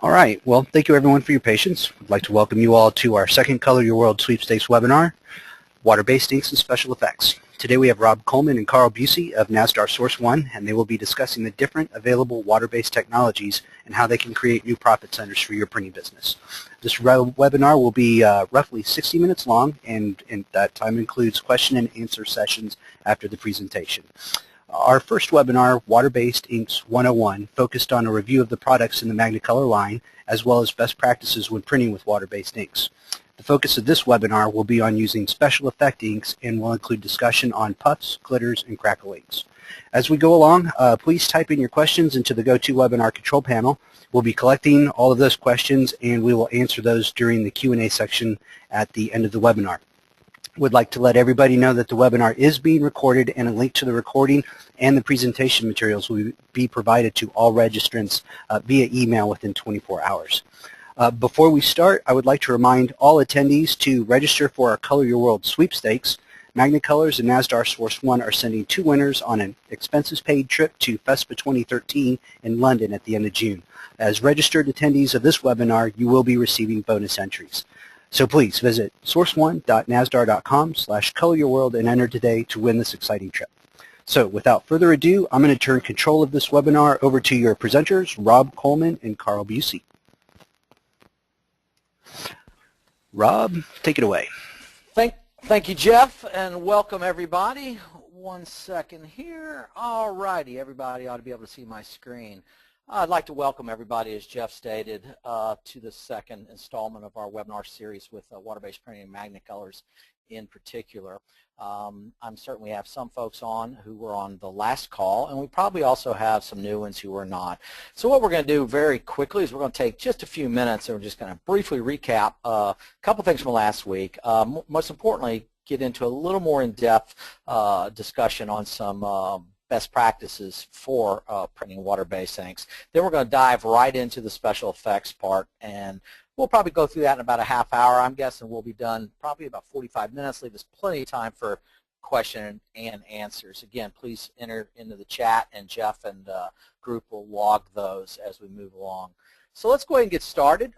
All right, well, thank you everyone for your patience. I'd like to welcome you all to our second Color Your World Sweepstakes webinar, Water-Based Inks and Special Effects. Today we have Coleman and Carl Busey of Nazdar SourceOne, and they will be discussing the different available water-based technologies and how they can create new profit centers for your printing business. This webinar will be roughly 60 minutes long, and that time includes question and answer sessions after the presentation. Our first webinar, Water-Based Inks 101, focused on a review of the products in the MagnaColor line, as well as best practices when printing with water-based inks. The focus of this webinar will be on using special effect inks and will include discussion on puffs, glitters, and crackle inks. As we go along, please type in your questions into the GoToWebinar control panel. We'll be collecting all of those questions and we will answer those during the Q&A section at the end of the webinar. Would like to let everybody know that the webinar is being recorded, and a link to the recording and the presentation materials will be provided to all registrants via email within 24 hours. Before we start, I would like to remind all attendees to register for our Color Your World Sweepstakes. MagnaColours and Nazdar SourceOne are sending 2 winners on an expenses-paid trip to FESPA 2013 in London at the end of June. As registered attendees of this webinar, you will be receiving bonus entries. So please visit sourceone.nazdar.com/coloryourworld and enter today to win this exciting trip. So without further ado, I'm going to turn control of this webinar over to your presenters, Rob Coleman and Carl Busey. Rob, take it away. Thank you, Jeff, and welcome everybody. One second here. All righty, everybody ought to be able to see my screen. I'd like to welcome everybody, as Jeff stated, to the second installment of our webinar series with water-based printing and MagnaColours in particular. I'm certain we have some folks on who were on the last call, and we probably also have some new ones who are not. So what we're going to do very quickly is we're going to take just a few minutes and we're just going to briefly recap a couple things from last week. Most importantly, get into a little more in-depth discussion on some best practices for printing water-based inks. Then we're going to dive right into the special effects part, and we'll probably go through that in about a half hour. I'm guessing we'll be done probably about 45 minutes, leave us plenty of time for question and answers. Again, please enter into the chat, and Jeff and group will log those as we move along. So let's go ahead and get started.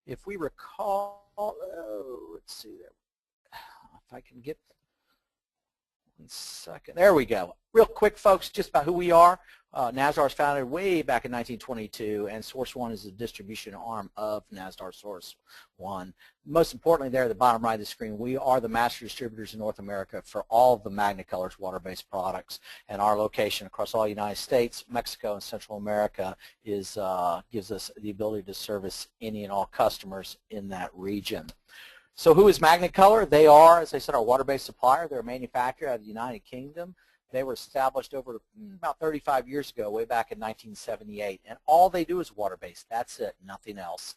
If we recall, let's see there. If I can get 1 second. There we go. Real quick, folks, just about who we are. Nazdar was founded way back in 1922, and SourceOne is the distribution arm of Nazdar SourceOne. Most importantly, there at the bottom right of the screen, we are the master distributors in North America for all of the MagnaColours water-based products, and our location across all the United States, Mexico, and Central America is gives us the ability to service any and all customers in that region. So who is MagnaColor? They are, as I said, our water-based supplier. They're a manufacturer out of the United Kingdom. They were established over about 35 years ago, way back in 1978, and all they do is water-based. That's it, nothing else.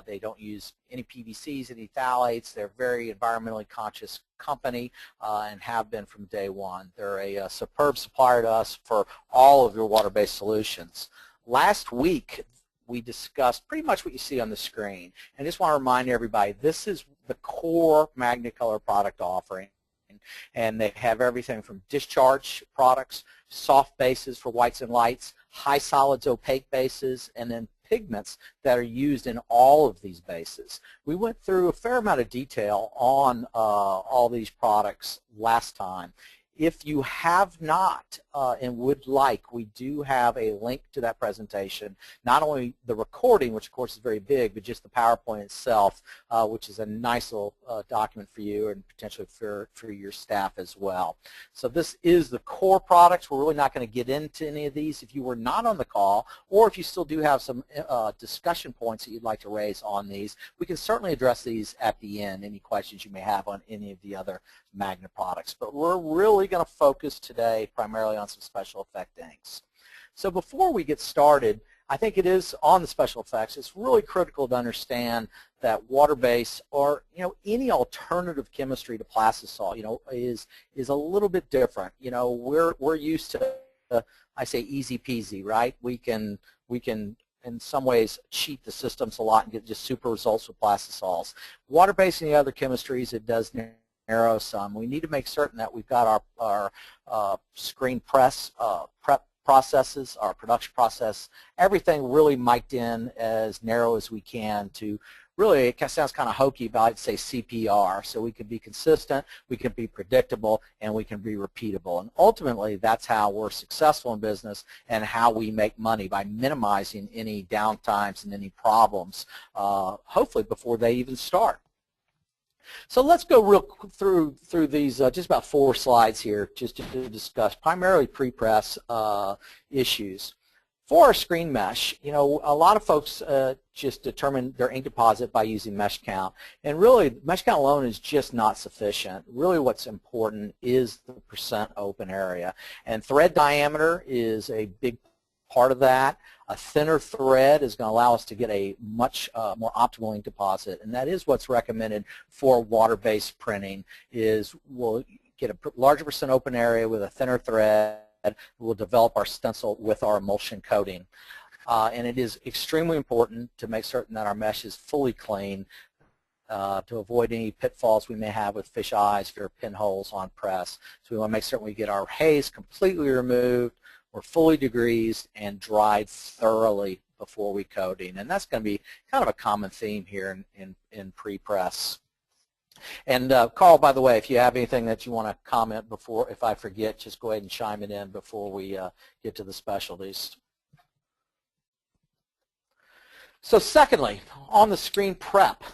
They don't use any PVCs, any phthalates. They're a very environmentally conscious company and have been from day one. They're a superb supplier to us for all of your water-based solutions. Last week, we discussed pretty much what you see on the screen. And I just want to remind everybody, this is the core MagnaColor product offering. And they have everything from discharge products, soft bases for whites and lights, high solids opaque bases, and then pigments that are used in all of these bases. We went through a fair amount of detail on all these products last time. If you have not and would like, we do have a link to that presentation, not only the recording, which of course is very big, but just the PowerPoint itself, which is a nice little document for you and potentially for your staff as well. So this is the core products. We're really not going to get into any of these. If you were not on the call, or if you still do have some discussion points that you'd like to raise on these, we can certainly address these at the end, any questions you may have on any of the other Magna products. But we're really going to focus today primarily on some special effect inks. So before we get started, I think it is on the special effects, it's really critical to understand that water-based or any alternative chemistry to plastisol is a little bit different. We're used to I say easy peasy, right? We can in some ways cheat the systems a lot and get just super results with plastisols. Water-based and the other chemistries, it does narrow some. We need to make certain that we've got our screen prep processes, our production process, everything really mic'd in as narrow as we can to really, it sounds kind of hokey, but I'd say CPR. So we can be consistent, we can be predictable, and we can be repeatable. And ultimately, that's how we're successful in business and how we make money, by minimizing any downtimes and any problems, hopefully before they even start. So let's go real through these just about 4 slides here just to discuss primarily pre-press issues. For our screen mesh, you know, a lot of folks just determine their ink deposit by using mesh count, and really mesh count alone is just not sufficient. Really what's important is the percent open area, and thread diameter is a big part of that. A thinner thread is going to allow us to get a much more optimal ink deposit, and that is what's recommended for water-based printing. Is we'll get a larger percent open area with a thinner thread. We'll develop our stencil with our emulsion coating. And it is extremely important to make certain that our mesh is fully clean to avoid any pitfalls we may have with fish eyes or pinholes on press. So we want to make certain we get our haze completely removed, we're fully degreased, and dried thoroughly before we coating. And that's going to be kind of a common theme here in pre-press. And Carl, by the way, if you have anything that you want to comment before, if I forget, just go ahead and chime it in before we get to the specialties. So secondly, on the screen prep,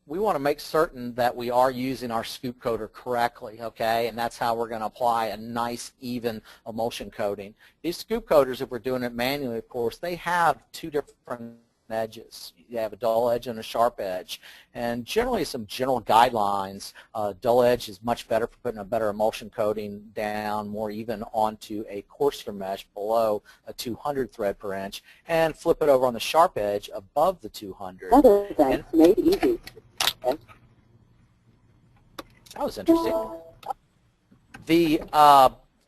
we want to make certain that we are using our scoop coater correctly, okay? And that's how we're going to apply a nice, even emulsion coating. These scoop coaters, if we're doing it manually, of course, they have 2 different edges. You have a dull edge and a sharp edge, and generally some general guidelines. Dull edge is much better for putting a better emulsion coating down more even onto a coarser mesh below a 200 thread per inch, and flip it over on the sharp edge above the 200. And made easy. That was interesting.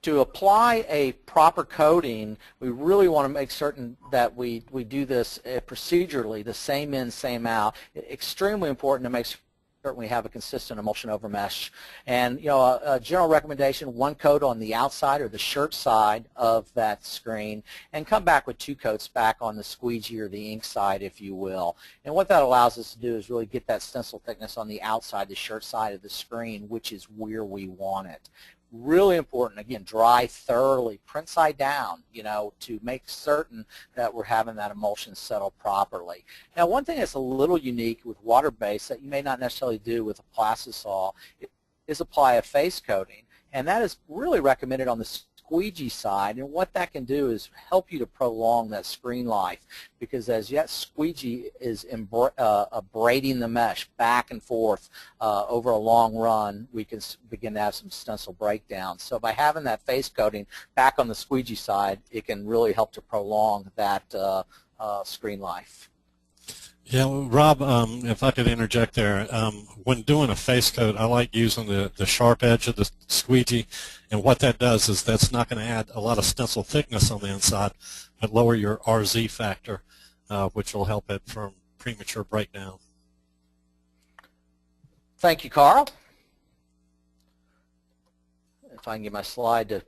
To apply a proper coating, we really want to make certain that we do this procedurally, the same in, same out. Extremely important to make certain we have a consistent emulsion over mesh. And you know, a general recommendation: 1 coat on the outside or the shirt side of that screen, and come back with 2 coats back on the squeegee or the ink side, if you will. And what that allows us to do is really get that stencil thickness on the outside, the shirt side of the screen, which is where we want it. Really important, again, dry thoroughly, print side down, you know, to make certain that we're having that emulsion settle properly. Now, one thing that's a little unique with water-based that you may not necessarily do with a plastisol is apply a face coating, and that is really recommended on the squeegee side. And what that can do is help you to prolong that screen life, because as that squeegee is abrading the mesh back and forth over a long run, we can begin to have some stencil breakdown. So by having that face coating back on the squeegee side, it can really help to prolong that screen life. Yeah, well, Rob, if I could interject there, when doing a face coat, I like using the sharp edge of the squeegee, and what that does is that's not going to add a lot of stencil thickness on the inside, but lower your RZ factor, which will help it from premature breakdown. Thank you, Carl. If I can get my slide to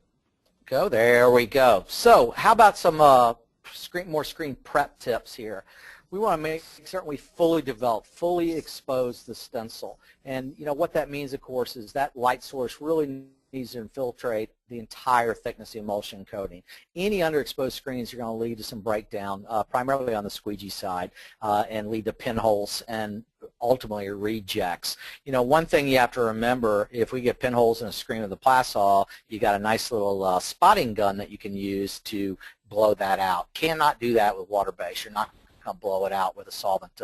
go, there we go. So how about some more screen prep tips here? We want to make certain we fully develop, fully expose the stencil. And you know what that means, of course, is that light source really needs to infiltrate the entire thickness of the emulsion coating. Any underexposed screens are going to lead to some breakdown, primarily on the squeegee side, and lead to pinholes and ultimately rejects. You know, one thing you have to remember, if we get pinholes in a screen with a plastisol, you got a nice little spotting gun that you can use to blow that out. Cannot do that with water-based. You're not going to blow it out with a solvent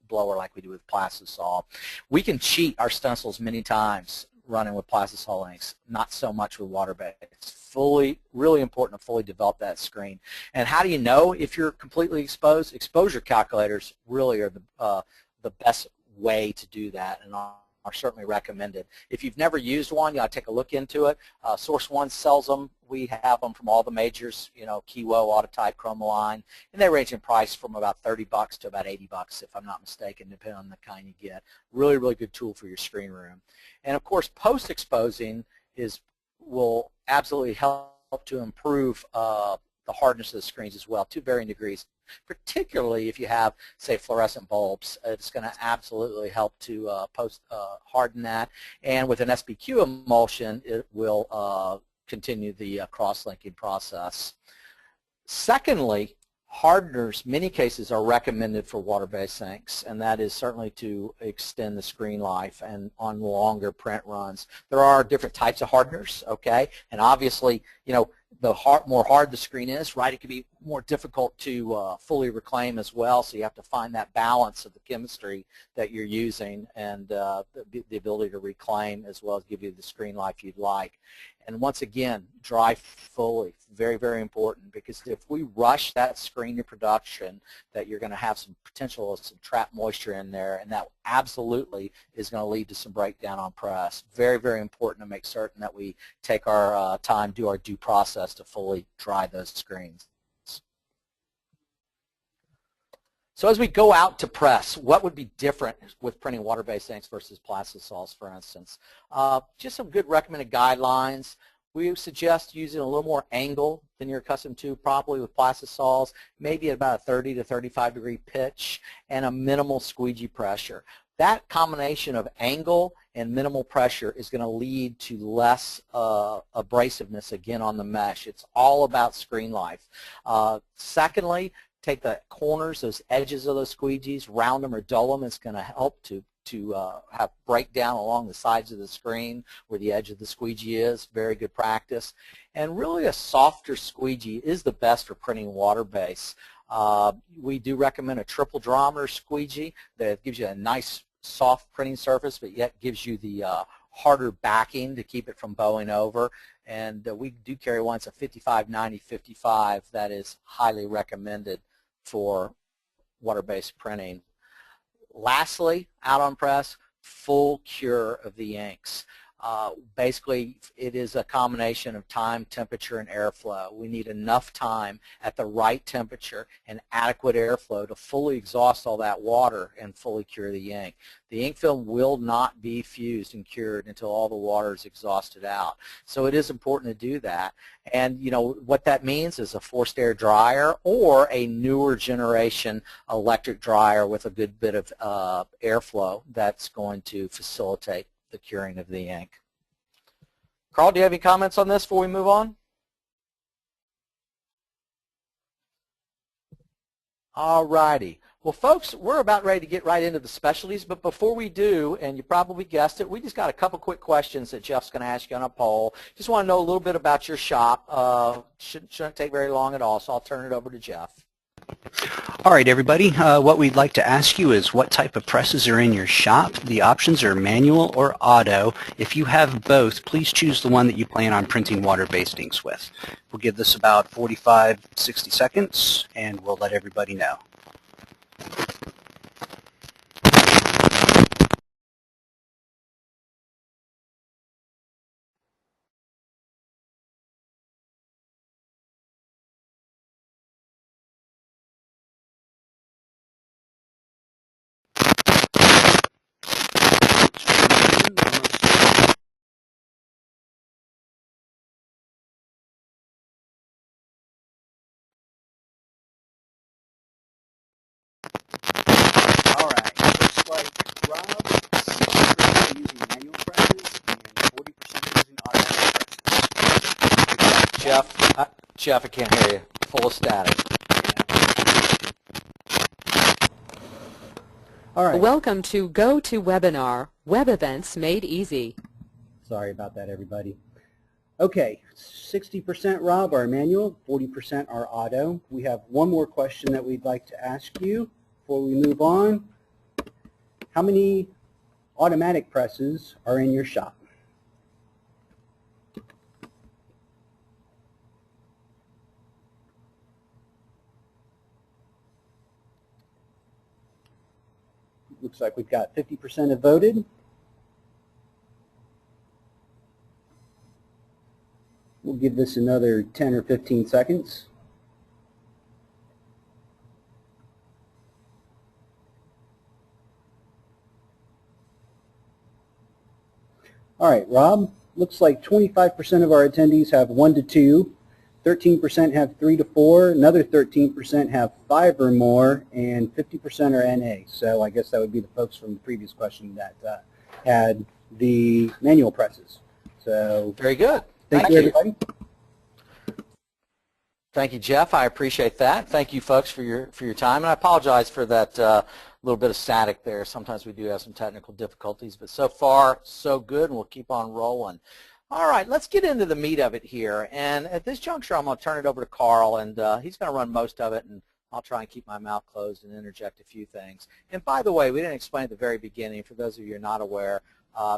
blower like we do with plastisol. We can cheat our stencils many times running with plastisol inks, not so much with water-based. It's really important to fully develop that screen. And how do you know if you're completely exposed? Exposure calculators really are the best way to do that, and are certainly recommended. If you've never used one, you ought to take a look into it. SourceOne sells them. We have them from all the majors, you know, Kiwo, Autotype, Chromaline, and they range in price from about $30 to about $80, if I'm not mistaken, depending on the kind you get. Really, really good tool for your screen room. And of course, post-exposing will absolutely help to improve the hardness of the screens as well, to varying degrees. Particularly if you have, say, fluorescent bulbs, it's going to absolutely help to harden that. And with an SBQ emulsion, it will continue the cross-linking process. Secondly, hardeners, many cases, are recommended for water-based inks, and that is certainly to extend the screen life and on longer print runs. There are different types of hardeners, okay, and obviously, you know, the more hard the screen is, right, it can be more difficult to fully reclaim as well, so you have to find that balance of the chemistry that you're using and the ability to reclaim as well as give you the screen life you'd like. And once again, dry fully, very, very important, because if we rush that screen in production, that you're going to have some potential of some trapped moisture in there, and that absolutely is going to lead to some breakdown on press. Very, very important to make certain that we take our time, do our due process to fully dry those screens. So as we go out to press, what would be different with printing water-based inks versus plastisols, for instance? Just some good recommended guidelines. We suggest using a little more angle than you're accustomed to probably with plastisols, maybe at about a 30 to 35 degree pitch, and a minimal squeegee pressure. That combination of angle and minimal pressure is going to lead to less abrasiveness again on the mesh. It's all about screen life. Secondly, take the corners, those edges of those squeegees, round them or dull them. It's going to help to have breakdown along the sides of the screen where the edge of the squeegee is. Very good practice. And really a softer squeegee is the best for printing water-based. We do recommend a triple durometer squeegee that gives you a nice soft printing surface, but yet gives you the harder backing to keep it from bowing over. And we do carry one, it's a 55-90-55 that is highly recommended for water-based printing. Lastly, out on press, full cure of the inks. Basically, it is a combination of time, temperature, and airflow. We need enough time at the right temperature and adequate airflow to fully exhaust all that water and fully cure the ink. The ink film will not be fused and cured until all the water is exhausted out. So it is important to do that. And you know what that means is a forced air dryer or a newer generation electric dryer with a good bit of airflow that's going to facilitate the curing of the ink. Carl, do you have any comments on this before we move on? All righty. Well, folks, we're about ready to get right into the specialties, but before we do, and you probably guessed it, we just got a couple quick questions that Jeff's going to ask you on a poll. Just want to know a little bit about your shop. Shouldn't take very long at all, so I'll turn it over to Jeff. All right, everybody. What we'd like to ask you is what type of presses are in your shop. The options are manual or auto. If you have both, please choose the one that you plan on printing water-based inks with. We'll give this about 45-60 seconds, and we'll let everybody know. All right, looks like Rob is 60% using manual presses and 40% using automatic presses. Jeff, I can't hear you. Full of static. All right. Welcome to GoToWebinar, Web Events Made Easy. Sorry about that, everybody. Okay, 60% Rob are manual, 40% are auto. We have one more question that we'd like to ask you before we move on. How many automatic presses are in your shop? Looks like we've got 50% have voted. We'll give this another 10 or 15 seconds. All right, Rob, looks like 25% of our attendees have 1 to 2 13% have 3 to 4, another 13% have 5 or more, and 50% are NA. So I guess that would be the folks from the previous question that had the manual presses. So very good. Thank you, everybody. Thank you, Jeff. I appreciate that. Thank you, folks, for your time. And I apologize for that little bit of static there. Sometimes we do have some technical difficulties, but so far, so good, and we'll keep on rolling. All right, let's get into the meat of it here. And at this juncture, I'm going to turn it over to Carl, and he's going to run most of it, and I'll try and keep my mouth closed and interject a few things. And by the way, we didn't explain at the very beginning, for those of you who are not aware,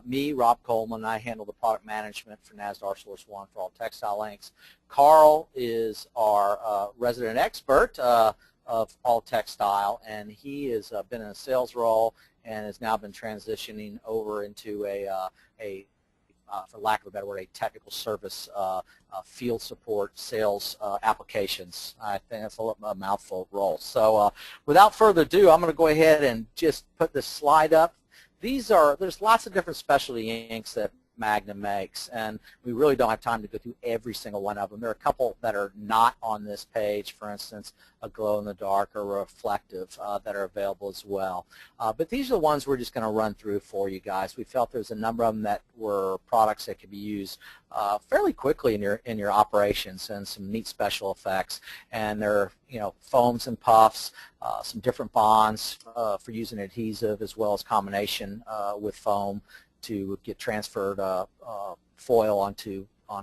me, Rob Coleman, I handle the product management for Nazdar SourceOne for all textile inks. Carl is our resident expert of all textile, and he has been in a sales role and has now been transitioning over into for lack of a better word, a technical service field support sales applications. I think that's a mouthful of role. So without further ado, I'm going to go ahead and just put this slide up. There's lots of different specialty inks that Magna makes, and we really don't have time to go through every single one of them. There are a couple that are not on this page, for instance, a glow-in-the-dark or reflective that are available as well. But these are the ones we're just going to run through for you guys. We felt there's a number of them that were products that could be used fairly quickly in your operations, and some neat special effects. And there are foams and puffs, some different bonds for using adhesive as well as combination with foam to get transferred foil on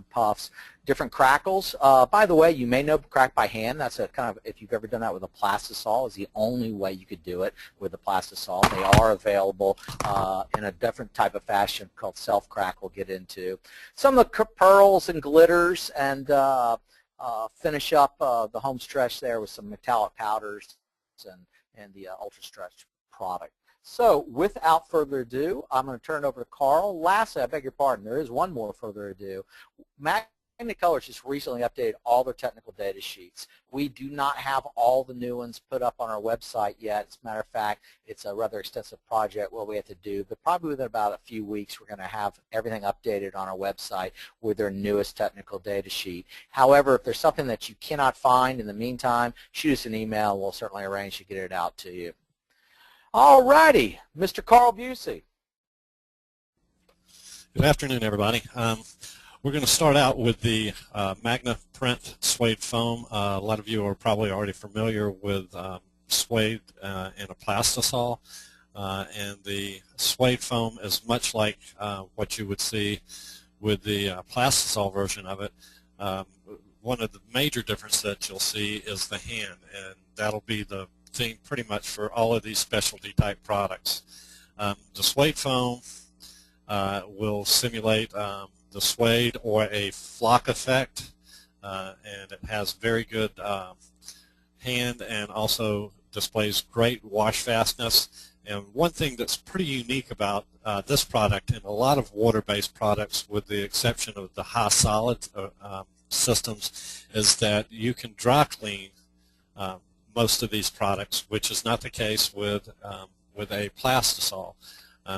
puffs. Different crackles. By the way, you may know crack by hand. That's a kind of, if you've ever done that with a plastisol, is the only way you could do it with a plastisol. They are available in a different type of fashion called self-crack we'll get into. Some of the pearls and glitters, and finish up the home stretch there with some metallic powders and the UltraStretch product. So without further ado, I'm going to turn it over to Carl. Lastly, I beg your pardon, there is one more further ado. MagnaColours just recently updated all their technical data sheets. We do not have all the new ones put up on our website yet. As a matter of fact, it's a rather extensive project what we have to do, but probably within about a few weeks we're going to have everything updated on our website with their newest technical data sheet. However, if there's something that you cannot find in the meantime, shoot us an email and we'll certainly arrange to get it out to you. All righty, Mr. Carl Busey. Good afternoon, everybody. We're going to start out with the MagnaPrint Suede foam. A lot of you are probably already familiar with Suede and a plastisol. And the Suede foam is much like what you would see with the plastisol version of it. One of the major differences that you'll see is the hand, and that'll be the thing pretty much for all of these specialty type products. The Suede foam will simulate the suede or a flock effect, and it has very good hand and also displays great wash fastness. And one thing that's pretty unique about this product and a lot of water-based products, with the exception of the high solid systems, is that you can dry clean most of these products, which is not the case with a plastisol.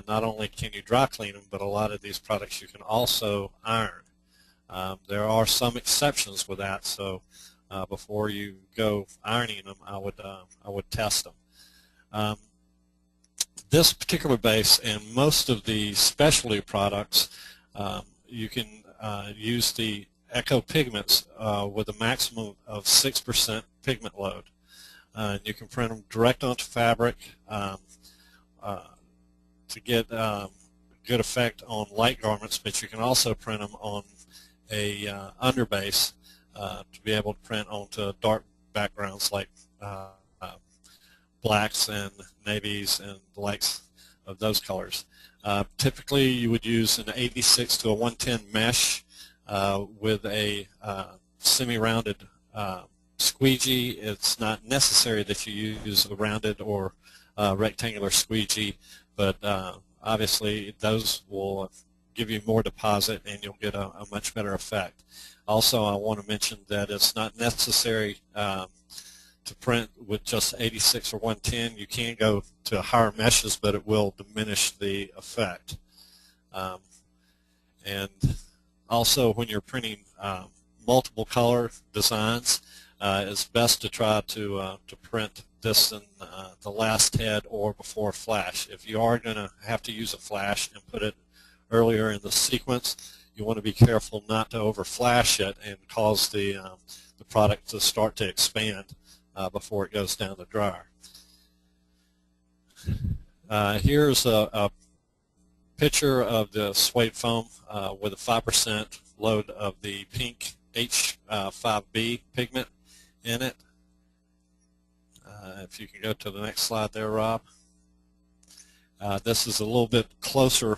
Not only can you dry clean them, but a lot of these products you can also iron. There are some exceptions with that, so before you go ironing them, I would test them. This particular base and most of the specialty products, you can use the Eco pigments with a maximum of 6% pigment load. You can print them direct onto fabric to get good effect on light garments, but you can also print them on a underbase to be able to print onto dark backgrounds like blacks and navies and the likes of those colors. Typically you would use an 86 to a 110 mesh with a semi-rounded squeegee. It's not necessary that you use a rounded or rectangular squeegee, but obviously those will give you more deposit and you'll get a much better effect. Also, I want to mention that it's not necessary to print with just 86 or 110. You can go to higher meshes, but it will diminish the effect. And also, when you're printing multiple color designs, it's best to try to print this in the last head or before flash. If you are going to have to use a flash and put it earlier in the sequence, you want to be careful not to over flash it and cause the product to start to expand before it goes down the dryer. Here's a picture of the Suede foam with a 5% load of the pink H5B pigment in it. If you can go to the next slide there, Rob. This is a little bit closer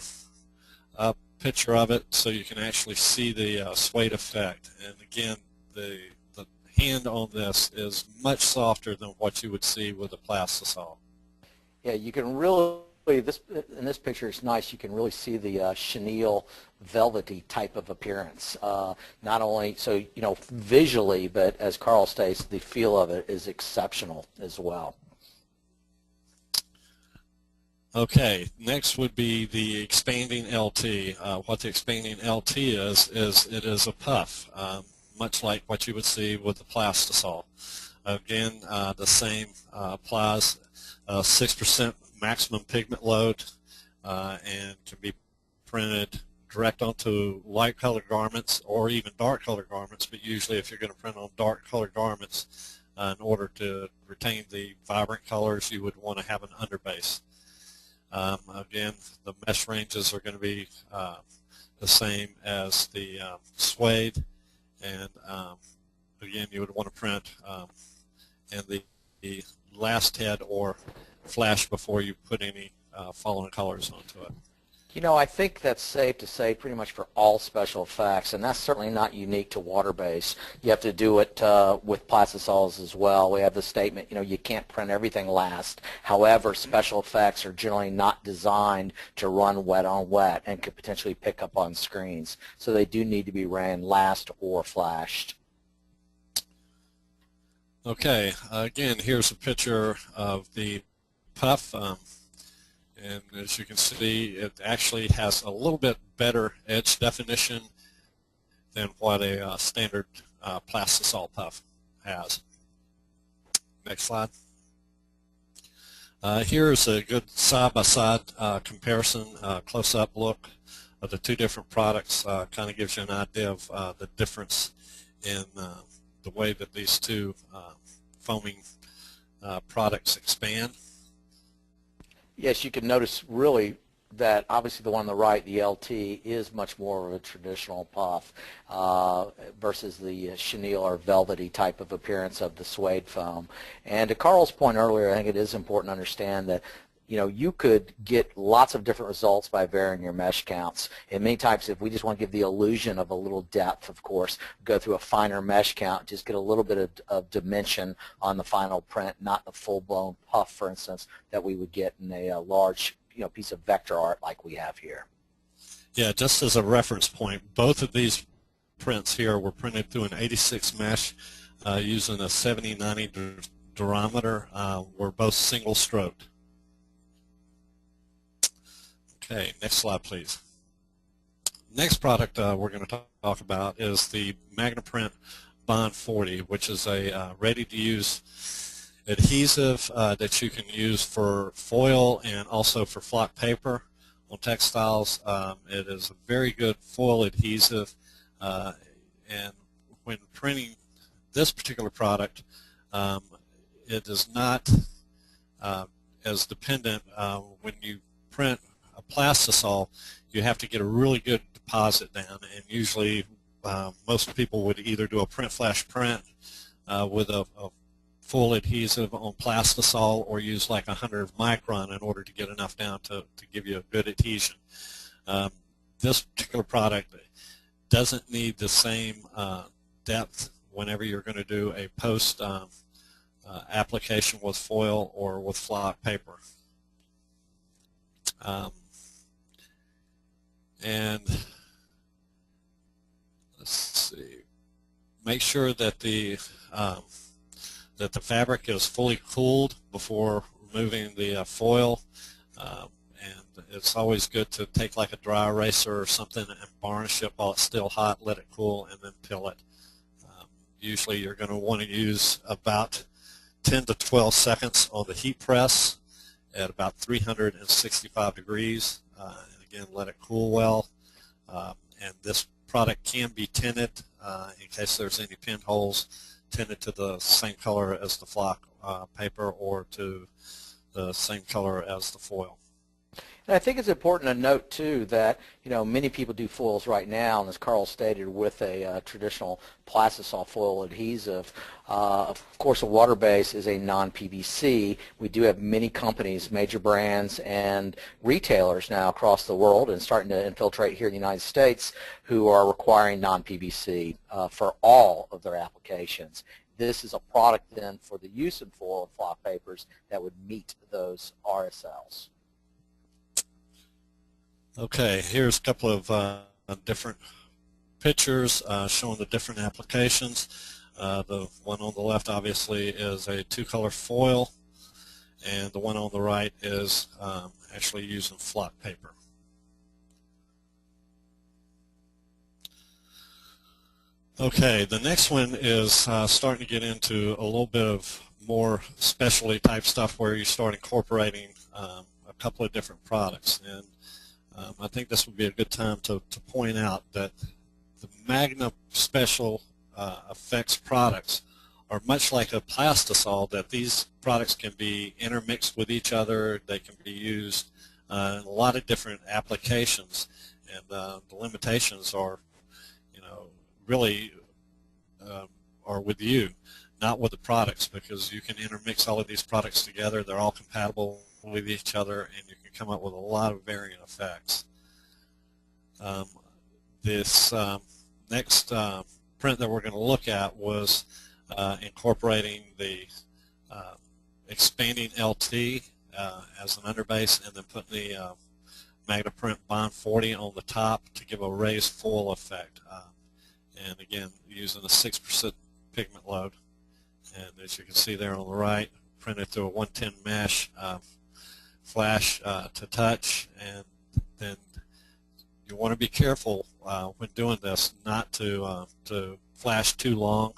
up picture of it so you can actually see the suede effect. And again, the hand on this is much softer than what you would see with a plastisol. Yeah, you can really, in this picture it's nice, you can really see the chenille velvety type of appearance. Not only, so, you know, visually, but as Carl states, the feel of it is exceptional as well. Okay, next would be the expanding LT. What the expanding LT is it is a puff, much like what you would see with the plastisol. Again, the same applies. 6% maximum pigment load and can be printed direct onto light colored garments or even dark colored garments, but usually if you're going to print on dark colored garments, in order to retain the vibrant colors, you would want to have an underbase. Again, the mesh ranges are going to be the same as the suede, and again, you would want to print in the last head or flash before you put any fallen colors onto it. You know, I think that's safe to say pretty much for all special effects, and that's certainly not unique to water-based. You have to do it with plastisols as well. We have the statement, you know, you can't print everything last. However, special effects are generally not designed to run wet on wet and could potentially pick up on screens. So they do need to be ran last or flashed. Okay, again, here's a picture of the puff. And as you can see, it actually has a little bit better edge definition than what a standard plastisol puff has. Next slide. Here's a good side-by-side comparison, close-up look of the two different products. Kind of gives you an idea of the difference in the way that these two foaming products expand. Yes, you can notice really that obviously the one on the right, the LT, is much more of a traditional puff versus the chenille or velvety type of appearance of the suede foam. And to Carl's point earlier, I think it is important to understand that, you know, you could get lots of different results by varying your mesh counts. And many times, if we just want to give the illusion of a little depth, of course, go through a finer mesh count, just get a little bit of dimension on the final print, not the full-blown puff, for instance, that we would get in a large, you know, piece of vector art like we have here. Yeah, just as a reference point, both of these prints here were printed through an 86 mesh using a 7090 durometer. Were both single-stroked. Okay, next slide, please. Next product we're going to talk about is the MagnaPrint Bond 40, which is a ready-to-use adhesive that you can use for foil and also for flock paper on textiles. It is a very good foil adhesive, and when printing this particular product, it is not as dependent when you print a plastisol. You have to get a really good deposit down, and usually most people would either do a print flash print with a full adhesive on plastisol or use like 100 micron in order to get enough down to give you a good adhesion. This particular product doesn't need the same depth whenever you're going to do a post application with foil or with flock paper. And let's see, make sure that the fabric is fully cooled before removing the foil, and it's always good to take like a dry eraser or something and varnish it while it's still hot, let it cool, and then peel it Usually you're going to want to use about 10 to 12 seconds on the heat press at about 365 degrees. And again, let it cool well. And this product can be tinted in case there's any pinholes, tinted to the same color as the flock paper or to the same color as the foil. And I think it's important to note too that many people do foils right now, and as Carl stated, with a traditional plastisol foil adhesive. Of course, a water base is a non-PVC. We do have many companies, major brands, and retailers now across the world, and starting to infiltrate here in the United States, who are requiring non-PVC for all of their applications. This is a product then for the use in foil and flock papers that would meet those RSLs. Okay, here's a couple of different pictures showing the different applications. The one on the left obviously is a two-color foil, and the one on the right is actually using flock paper. Okay, the next one is starting to get into a little bit of more specialty type stuff where you start incorporating a couple of different products. And I think this would be a good time to point out that the Magna Special Effects products are much like a plastisol, that these products can be intermixed with each other. They can be used in a lot of different applications, and the limitations are, really are with you, not with the products, because you can intermix all of these products together. They're all compatible with each other, and you can come up with a lot of varying effects. This next print that we're going to look at was incorporating the Expanding LT as an underbase, and then putting the MagnaPrint Bond 40 on the top to give a raised foil effect. And again, using a 6% pigment load. And as you can see there on the right, printed through a 110 mesh flash to touch. And then you want to be careful when doing this not to flash too long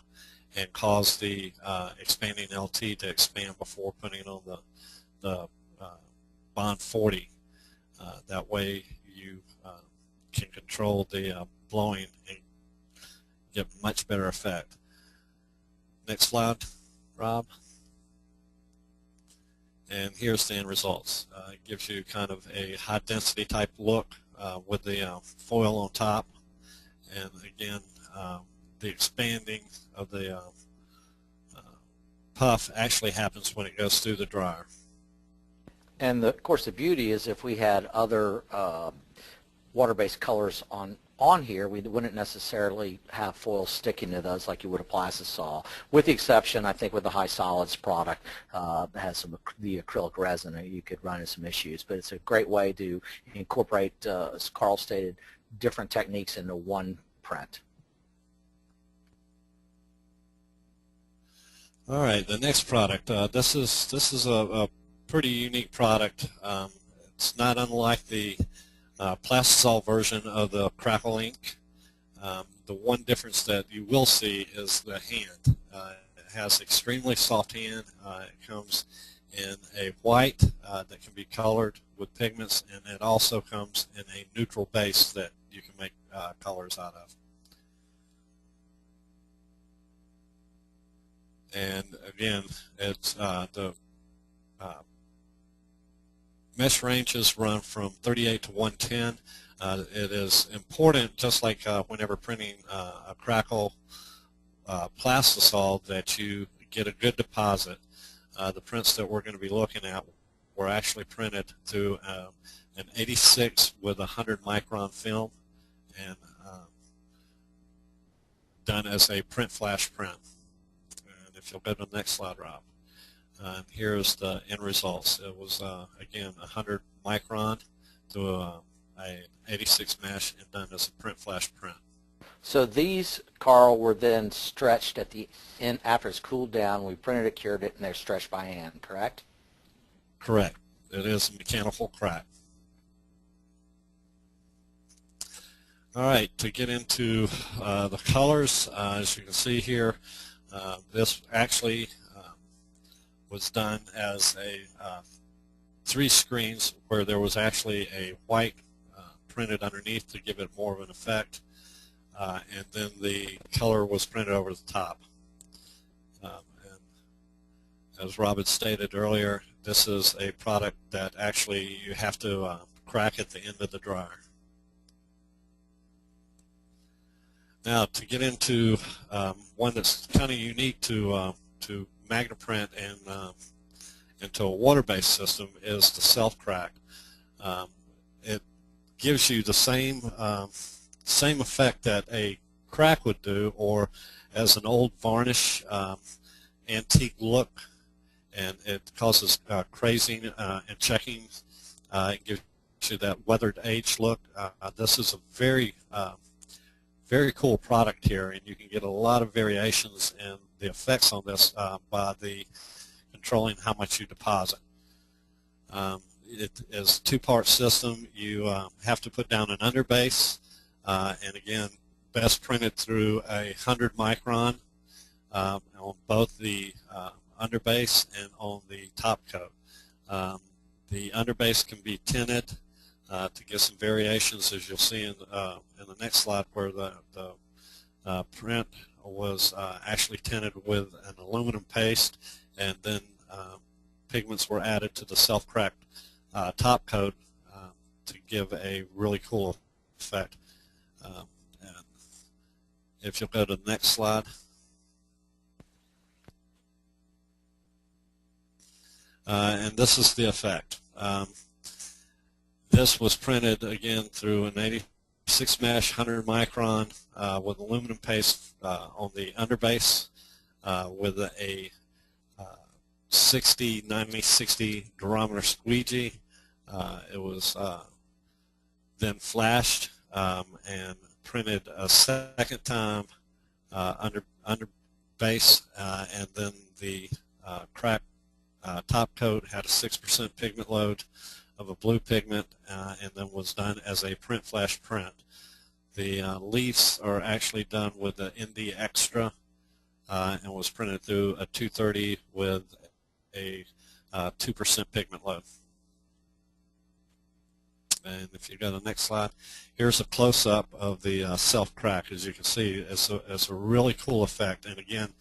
and cause the expanding LT to expand before putting it on the Bond 40. That way you can control the blowing and get much better effect. Next slide, Rob. And here's the end results. It gives you kind of a high density type look with the foil on top. And again, the expanding of the puff actually happens when it goes through the dryer. And of course the beauty is if we had other water-based colors on here, we wouldn't necessarily have foil sticking to those like you would a plastisol, with the exception, I think, with the high solids product that has the acrylic resin, you could run into some issues. But it's a great way to incorporate, as Carl stated, different techniques into one print. All right, the next product. This is a pretty unique product. It's not unlike the plastisol version of the Crackle ink. The one difference that you will see is the hand. It has extremely soft hand. It comes in a white that can be colored with pigments, and it also comes in a neutral base that you can make colors out of. And again, it's the mesh ranges run from 38 to 110. It is important, just like whenever printing a Crackle plastisol, that you get a good deposit. The prints that we're going to be looking at were actually printed through an 86 with a 100 micron film, and done as a print flash print. And if you'll go to the next slide, Rob. And here's the end results. It was, again, 100 micron to a 86 mesh and done as a print flash print. So these, Carl, were then stretched at the end after it's cooled down. We printed it, cured it, and they're stretched by hand, correct? Correct. It is a mechanical crack. All right, to get into the colors, as you can see here, this actually was done as a 3 screens where there was actually a white printed underneath to give it more of an effect, and then the color was printed over the top. And as Rob had stated earlier, this is a product that actually you have to crack at the end of the dryer. Now, to get into one that's kind of unique to MagnaPrint and to a water-based system is the self-crack. It gives you the same effect that a crack would do, or as an old varnish antique look, and it causes crazing and checking. It gives you that weathered age look. This is a very cool product here, and you can get a lot of variations in the effects on this by controlling how much you deposit. It is a 2-part system. You have to put down an underbase, and again, best printed through a 100 micron on both the underbase and on the top coat. The underbase can be tinted to get some variations, as you'll see in the next slide, where the print was actually tinted with an aluminum paste, and then pigments were added to the self-cracked top coat to give a really cool effect. And if you'll go to the next slide. And this is the effect. This was printed again through an 86 mesh 100 micron with aluminum paste on the underbase with a 60 durometer squeegee. It was then flashed and printed a second time under base, and then the cracked top coat had a 6% pigment load of a blue pigment, and then was done as a print flash print. The leaves are actually done with the ND Extra and was printed through a 230 with a 2% pigment load. And if you go to the next slide, here's a close-up of the self-crack. As you can see, it's a really cool effect. And again,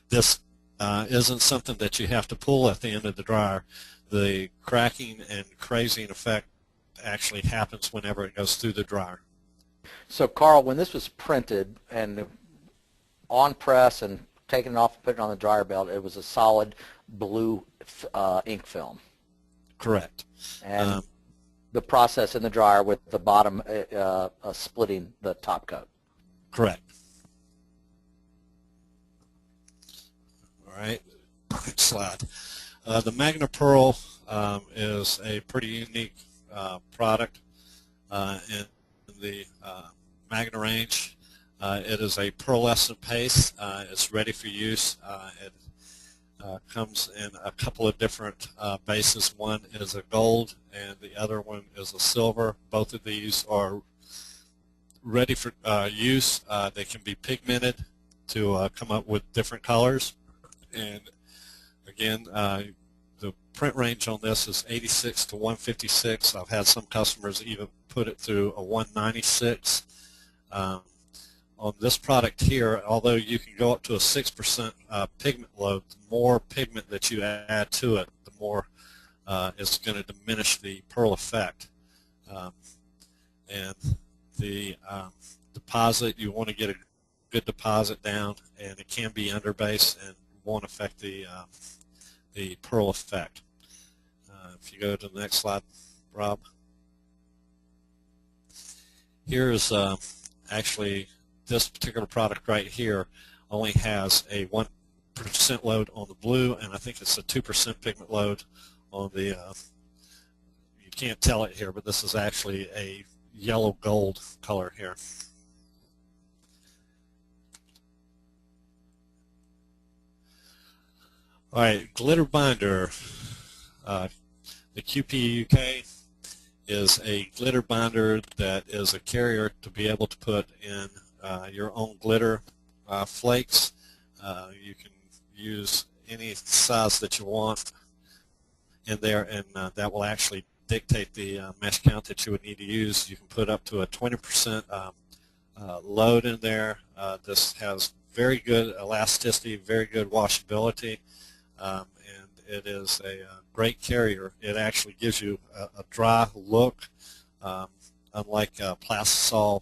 this isn't something that you have to pull at the end of the dryer. The cracking and crazing effect actually happens whenever it goes through the dryer. So, Carl, when this was printed and on press and taken it off and put it on the dryer belt, it was a solid blue ink film. Correct. And the process in the dryer with the bottom splitting the top coat. Correct. All right, next slide. The Magna Pearl is a pretty unique product in the Magna range. It is a pearlescent paste. It's ready for use. It comes in a couple of different bases. One is a gold and the other one is a silver. Both of these are ready for use. They can be pigmented to come up with different colors. And again, the print range on this is 86 to 156. I've had some customers even put it through a 196. On this product here, although you can go up to a 6% pigment load, the more pigment that you add to it, the more it's going to diminish the pearl effect. And the deposit, you want to get a good deposit down, and it can be underbase and won't affect the pearl effect. If you go to the next slide, Rob. Here is actually this particular product right here only has a 1% load on the blue, and I think it's a 2% pigment load on the, you can't tell it here, but this is actually a yellow gold color here. All right, glitter binder. The QPUK is a glitter binder that is a carrier to be able to put in your own glitter flakes. You can use any size that you want in there, and that will actually dictate the mesh count that you would need to use. You can put up to a 20% load in there. This has very good elasticity, very good washability, and it is a great carrier. It actually gives you a dry look, unlike plastisol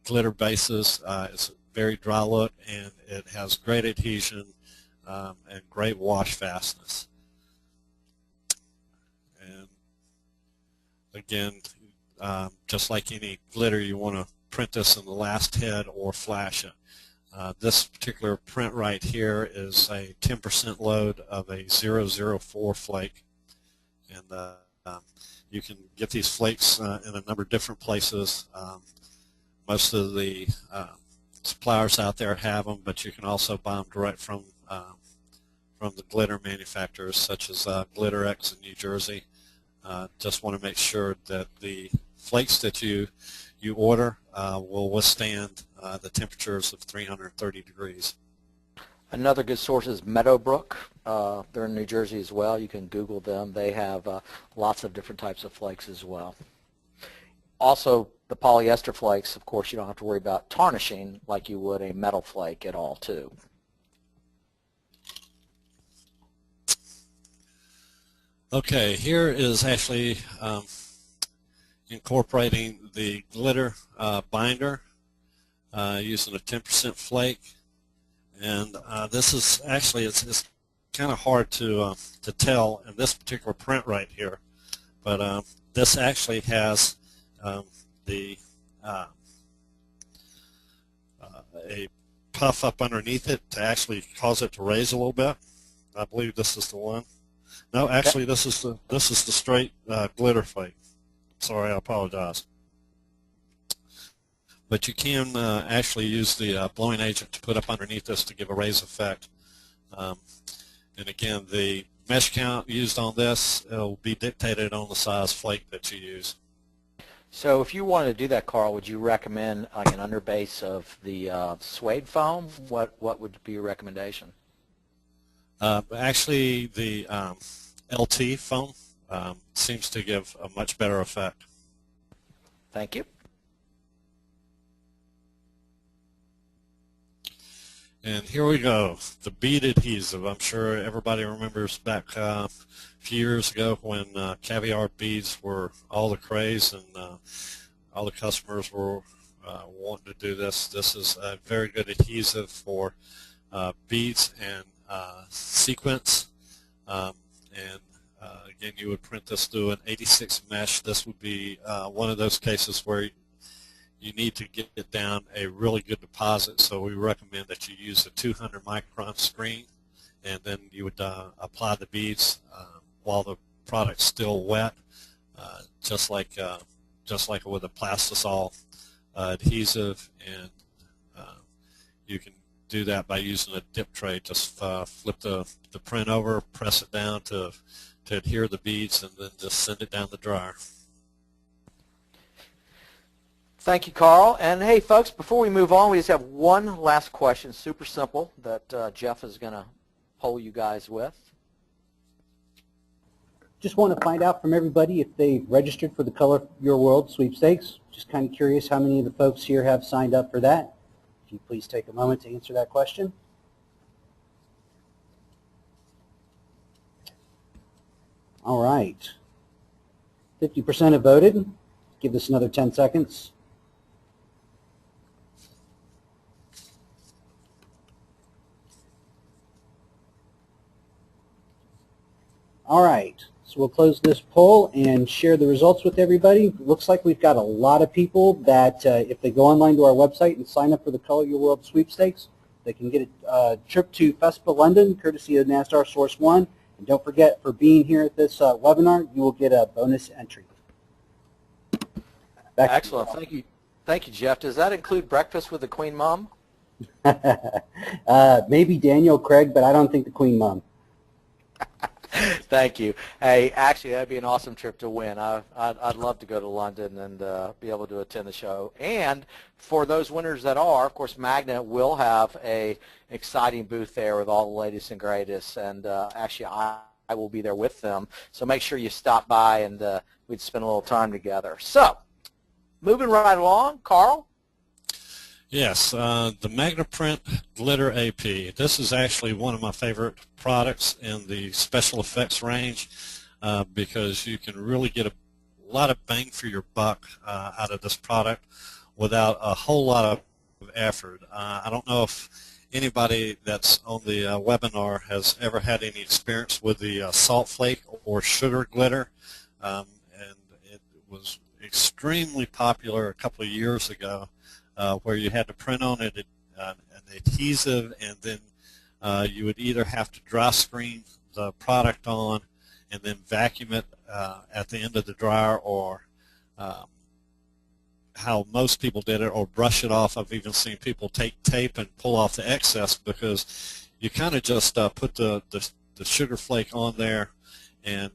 glitter bases. It's a very dry look, and it has great adhesion and great wash fastness. And again, just like any glitter, you want to print this in the last head or flash it. This particular print right here is a 10% load of a 004 flake, and you can get these flakes in a number of different places. Most of the suppliers out there have them, but you can also buy them direct from the glitter manufacturers, such as GlitterX in New Jersey. Just want to make sure that the flakes that you order will withstand the temperatures of 330 degrees. Another good source is Meadowbrook. They're in New Jersey as well. You can Google them. They have lots of different types of flakes as well. Also, the polyester flakes, of course, you don't have to worry about tarnishing like you would a metal flake at all, too. Okay, here is actually incorporating the glitter binder using a 10% flake, and this is actually it's kind of hard to tell in this particular print right here, but this actually has a puff up underneath it to actually cause it to raise a little bit. I believe this is the one. No, actually, this is the straight glitter flake. Sorry, I apologize. But you can actually use the blowing agent to put up underneath this to give a raise effect. And again, the mesh count used on this will be dictated on the size flake that you use. So if you wanted to do that, Carl, would you recommend like an underbase of the Suede foam? What would be your recommendation? Actually, the LT foam seems to give a much better effect. Thank you. And here we go, the bead adhesive. I'm sure everybody remembers back a few years ago when caviar beads were all the craze, and all the customers were wanting to do this. This is a very good adhesive for beads and sequins. Again, you would print this through an 86 mesh. This would be one of those cases where you need to get it down a really good deposit, so we recommend that you use a 200 micron screen, and then you would apply the beads while the product's still wet, just like with a plastisol adhesive. And you can do that by using a dip tray. Just flip the print over, press it down to adhere the beads, and then just send it down the dryer. Thank you, Carl. And hey, folks, before we move on, we just have one last question, super simple, that Jeff is going to poll you guys with. Just want to find out from everybody if they've registered for the Color Your World Sweepstakes. Just kind of curious how many of the folks here have signed up for that. If you please take a moment to answer that question. All right. 50% have voted. Give this another 10 seconds. All right, so we'll close this poll and share the results with everybody. Looks like we've got a lot of people that if they go online to our website and sign up for the Color Your World Sweepstakes, they can get a trip to FESPA London, courtesy of Nazdar SourceOne. And don't forget, for being here at this webinar, you will get a bonus entry. Excellent. Thank you, Jeff. Does that include breakfast with the Queen Mom? Maybe Daniel, Craig, but I don't think the Queen Mom. Thank you. Hey, actually, that'd be an awesome trip to win. I'd love to go to London and be able to attend the show. And for those winners that are, of course, Magna will have a exciting booth there with all the latest and greatest. And actually, I will be there with them. So make sure you stop by and we'd spend a little time together. So moving right along, Carl. Yes, the MagnaPrint Glitter AP. This is actually one of my favorite products in the special effects range because you can really get a lot of bang for your buck out of this product without a whole lot of effort. I don't know if anybody that's on the webinar has ever had any experience with the salt flake or sugar glitter, and it was extremely popular a couple of years ago. Where you had to print on it an adhesive, and then you would either have to dry screen the product on and then vacuum it at the end of the dryer, or how most people did it, or brush it off. I've even seen people take tape and pull off the excess, because you kind of just put the sugar flake on there and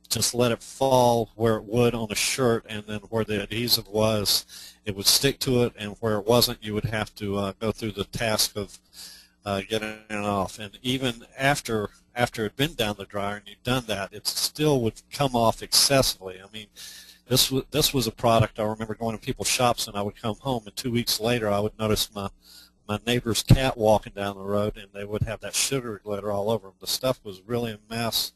just let it fall where it would on a shirt, and then where the adhesive was, it would stick to it, and where it wasn't, you would have to go through the task of getting it off. And even after it had been down the dryer and you'd done that, it still would come off excessively. I mean, this was a product I remember going to people's shops, and I would come home, and 2 weeks later I would notice my neighbor's cat walking down the road, and they would have that sugar glitter all over them. The stuff was really a mess.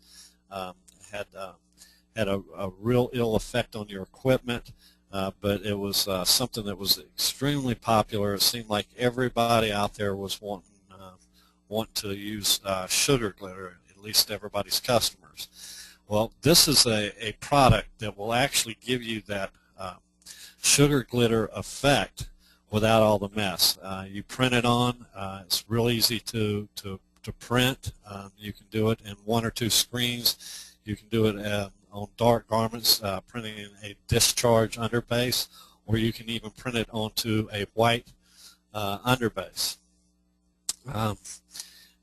Had a real ill effect on your equipment, but it was something that was extremely popular. It seemed like everybody out there was wanting to use sugar glitter, at least everybody's customers. Well, this is a product that will actually give you that sugar glitter effect without all the mess. You print it on. It's real easy to print. You can do it in 1 or 2 screens. You can do it on dark garments, printing a discharge underbase, or you can even print it onto a white underbase.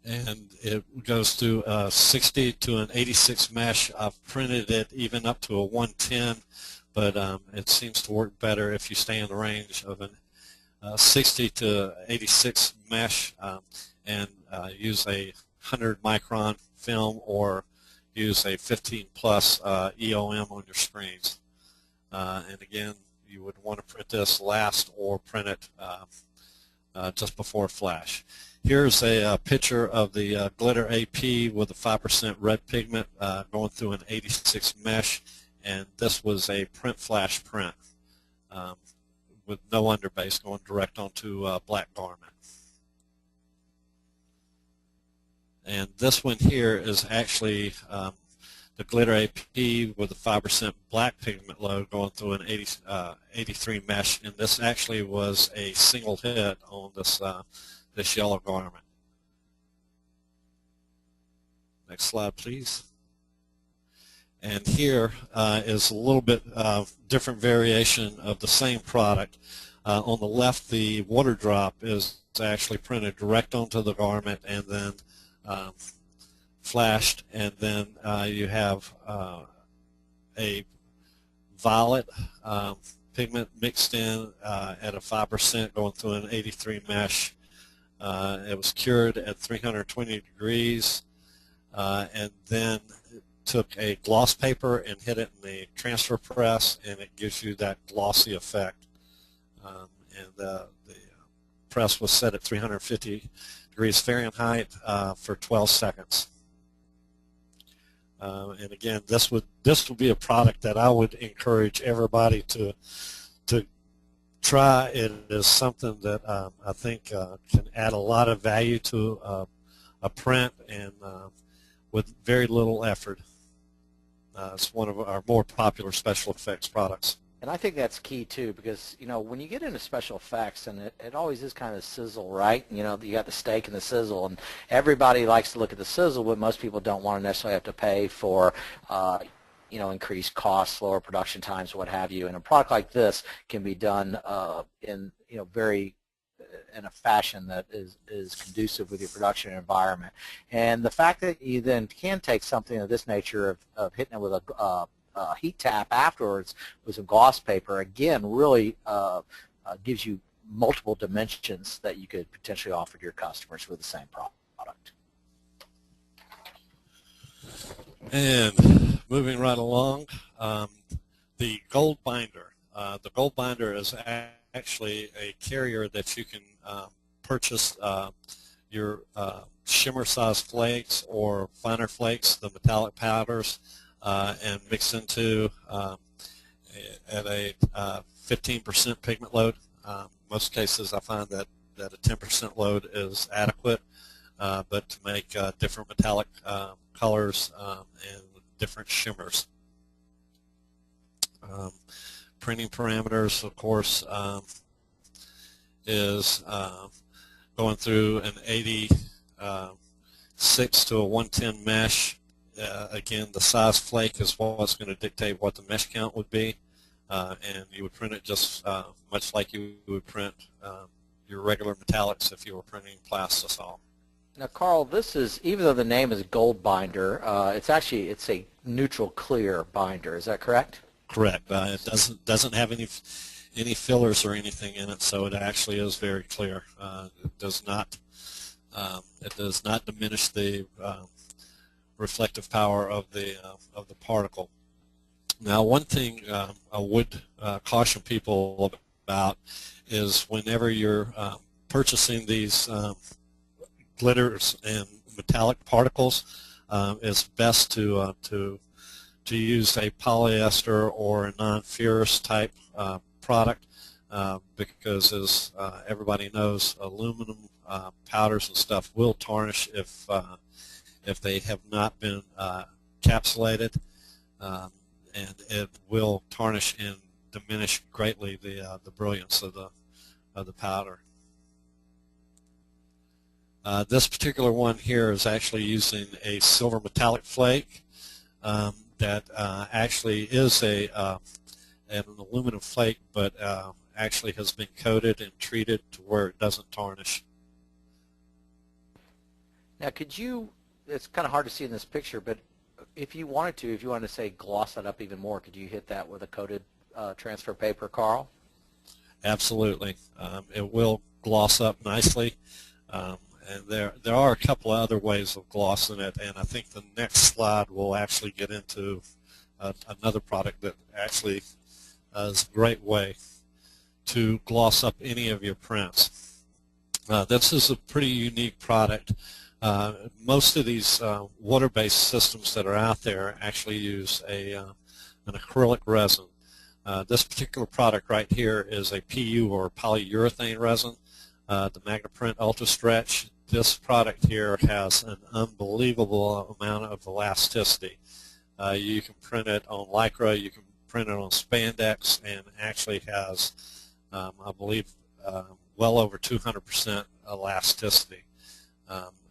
And it goes through 60 to an 86 mesh. I've printed it even up to a 110, but it seems to work better if you stay in the range of a 60 to 86 mesh and use a 100 micron film, or use a 15 plus EOM on your screens. And again, you would want to print this last or print it just before flash. Here's a picture of the glitter AP with a 5% red pigment going through an 86 mesh, and this was a print flash print with no underbase, going direct onto a black garment. And this one here is actually the glitter AP with a 5% black pigment load going through an 83 mesh, and this actually was a single hit on this yellow garment. Next slide, please. And here is a little bit different variation of the same product. On the left, the water drop is actually printed direct onto the garment and then flashed, and then you have a violet pigment mixed in at a 5% going through an 83 mesh. It was cured at 320 degrees, and then took a gloss paper and hit it in the transfer press, and it gives you that glossy effect. And the press was set at 350 degrees Fahrenheit for 12 seconds. And again, this would be a product that I would encourage everybody to try. It is something that I think can add a lot of value to a print, and with very little effort. It's one of our more popular special effects products. And I think that's key too, because when you get into special effects, and it always is kind of sizzle, right? You got the steak and the sizzle, and everybody likes to look at the sizzle, but most people don't want to necessarily have to pay for increased costs, lower production times, what have you. And a product like this can be done in very in a fashion that is conducive with your production environment. And the fact that you then can take something of this nature of hitting it with a heat tap afterwards with some gloss paper, again, really gives you multiple dimensions that you could potentially offer to your customers with the same product. And moving right along, the Goldbinder. The Goldbinder is actually a carrier that you can purchase your shimmer size flakes or finer flakes, the metallic powders, and mix into at a 15% pigment load. Most cases I find that a 10% load is adequate, but to make different metallic colors and different shimmers. Printing parameters, of course, is going through an 86 to a 110 mesh. Again, the size flake is what's going to dictate what the mesh count would be, and you would print it just much like you would print your regular metallics if you were printing plastisol. Now, Carl, this is, even though the name is Goldbinder, it's a neutral clear binder. Is that correct? Correct. It doesn't have any fillers or anything in it, so it actually is very clear. It does not diminish the reflective power of the particle. Now, one thing I would caution people about is whenever you're purchasing these glitters and metallic particles, it's best to use a polyester or a non-ferrous type product because, as everybody knows, aluminum powders and stuff will tarnish if they have not been capsulated, and it will tarnish and diminish greatly the brilliance of the powder. This particular one here is actually using a silver metallic flake that actually is an aluminum flake, but actually has been coated and treated to where it doesn't tarnish. Now, it's kind of hard to see in this picture, but if you wanted to say gloss that up even more, could you hit that with a coated transfer paper, Carl? Absolutely. It will gloss up nicely. And there are a couple of other ways of glossing it, and I think the next slide will actually get into another product that actually is a great way to gloss up any of your prints. This is a pretty unique product. Most of these water-based systems that are out there actually use an acrylic resin. This particular product right here is a PU or polyurethane resin, the MagnaPrint UltraStretch. This product here has an unbelievable amount of elasticity. You can print it on Lycra, you can print it on spandex, and actually has, I believe, well over 200% elasticity.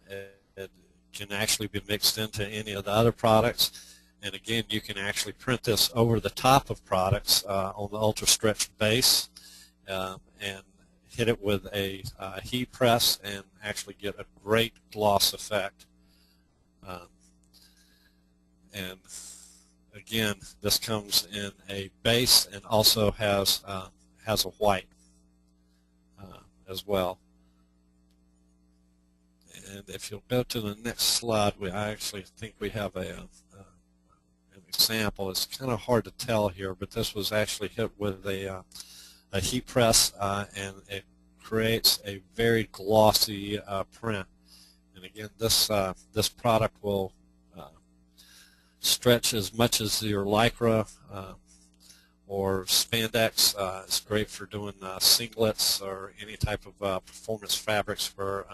It can actually be mixed into any of the other products, and again, you can actually print this over the top of products on the UltraStretch base, and hit it with a heat press and actually get a great gloss effect. And again, this comes in a base and also has a white as well. And if you'll go to the next slide, I actually think we have an example. It's kind of hard to tell here, but this was actually hit with a heat press, and it creates a very glossy print. And again, this product will stretch as much as your Lycra or spandex. It's great for doing singlets or any type of performance fabrics where